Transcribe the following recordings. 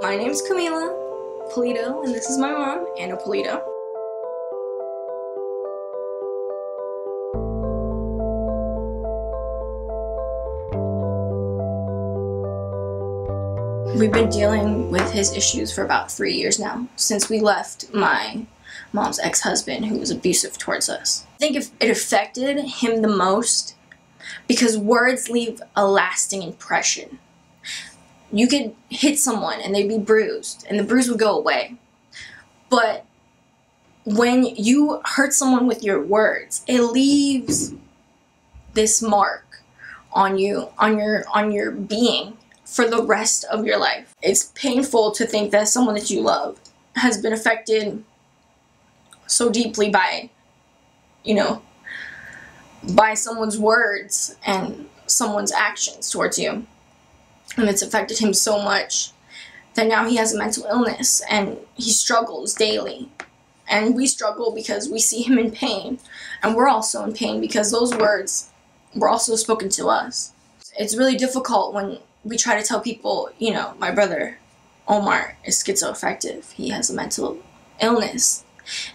My name's Camilla Polito, and this is my mom, Ana Polito. We've been dealing with his issues for about 3 years now, since we left my mom's ex-husband who was abusive towards us. I think it affected him the most because words leave a lasting impression. You could hit someone and they'd be bruised and the bruise would go away. But when you hurt someone with your words, it leaves this mark on you, on your being for the rest of your life. It's painful to think that someone that you love has been affected so deeply by, by someone's words and someone's actions towards you. And it's affected him so much that now he has a mental illness and he struggles daily. And we struggle because we see him in pain. And we're also in pain because those words were also spoken to us. It's really difficult when we try to tell people, my brother Omar is schizoaffective. He has a mental illness.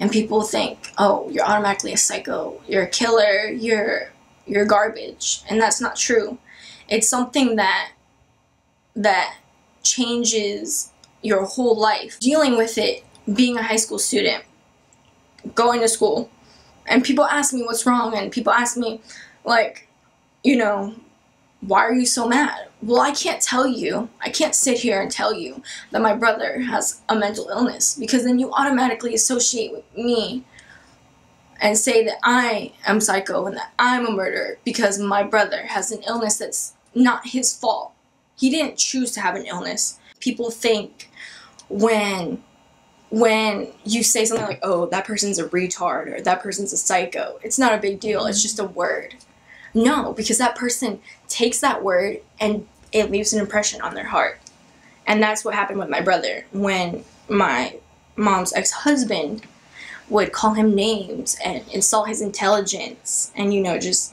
And people think, oh, you're automatically a psycho. You're a killer. You're garbage. And that's not true. It's something that changes your whole life. Dealing with it, being a high school student, going to school, and people ask me what's wrong, and people ask me, why are you so mad? Well, I can't sit here and tell you that my brother has a mental illness, because then you automatically associate with me and say that I am psycho and that I'm a murderer because my brother has an illness that's not his fault. He didn't choose to have an illness. People think when you say something like, oh, that person's a retard or that person's a psycho, it's not a big deal, it's just a word. No, because that person takes that word and it leaves an impression on their heart. And that's what happened with my brother. When my mom's ex-husband would call him names and insult his intelligence and, just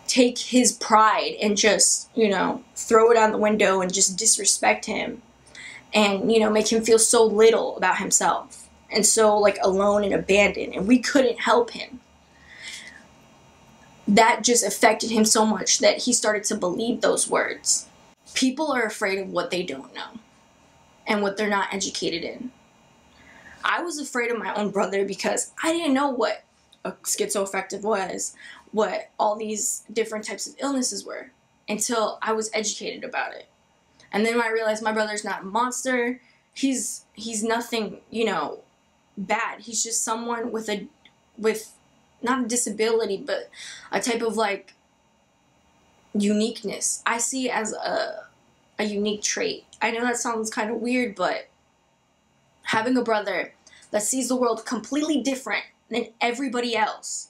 take his pride and just, throw it out the window and just disrespect him and, make him feel so little about himself and so, alone and abandoned, and we couldn't help him. That just affected him so much that he started to believe those words. People are afraid of what they don't know and what they're not educated in. I was afraid of my own brother because I didn't know what a schizoaffective was, what all these different types of illnesses were, until I was educated about it. And then when I realized my brother's not a monster, he's nothing, bad. He's just someone with not a disability, but a type of uniqueness. I see it as a unique trait. I know that sounds kind of weird, but having a brother that sees the world completely different than everybody else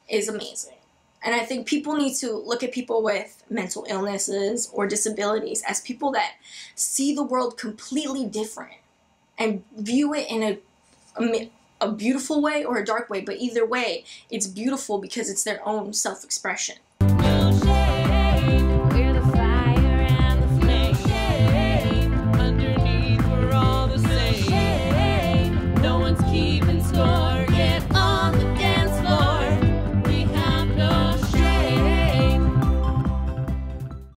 is amazing. And I think people need to look at people with mental illnesses or disabilities as people that see the world completely different and view it in a beautiful way or a dark way, but either way, it's beautiful because it's their own self-expression.